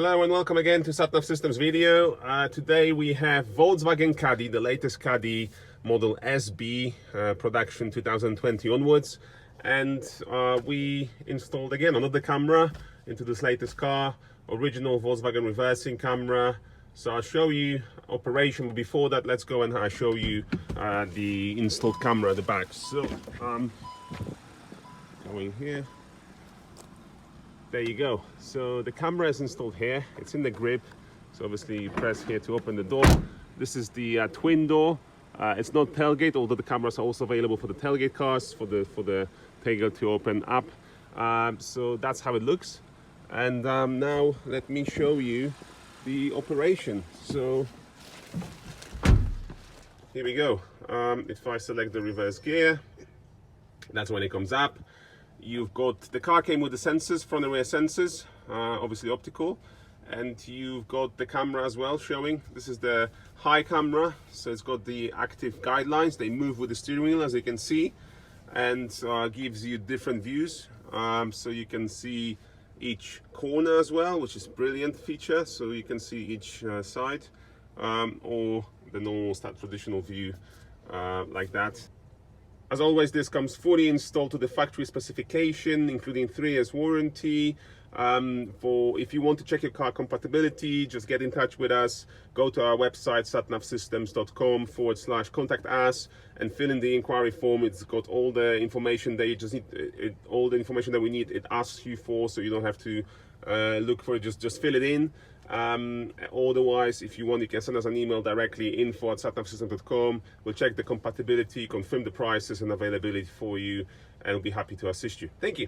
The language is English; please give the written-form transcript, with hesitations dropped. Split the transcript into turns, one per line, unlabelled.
Hello and welcome again to SatNav Systems video. Today we have Volkswagen Caddy, the latest Caddy model SB, production 2020 onwards, and we installed again another camera into this latest car, original Volkswagen reversing camera. So I'll show you operation, but before that let's go and I'll show you the installed camera at the back. So going here. There you go. So the camera is installed here. It's in the grip. So obviously you press here to open the door. This is the twin door. It's not tailgate, although the cameras are also available for the tailgate cars, for the tailgate to open up. So that's how it looks. And now let me show you the operation. So here we go. If I select the reverse gear, that's when it comes up. You've got, the car came with the sensors, front and rear sensors, obviously optical, and you've got the camera as well showing. This is the high camera, so it's got the active guidelines. They move with the steering wheel, as you can see, and gives you different views. So you can see each corner as well, which is a brilliant feature. So you can see each side, or the normal traditional view like that. As always, this comes fully installed to the factory specification, including 3 years warranty. If you want to check your car compatibility, just get in touch with us. Go to our website, satnavsystems.com/contact us, and fill in the inquiry form. It's got all the information that you just need, all the information that we need. It asks you for, so you don't have to look for it. Just fill it in. Otherwise, if you want, you can send us an email directly, info@satnavsystems.com. We'll check the compatibility, confirm the prices and availability for you, and we'll be happy to assist you. Thank you.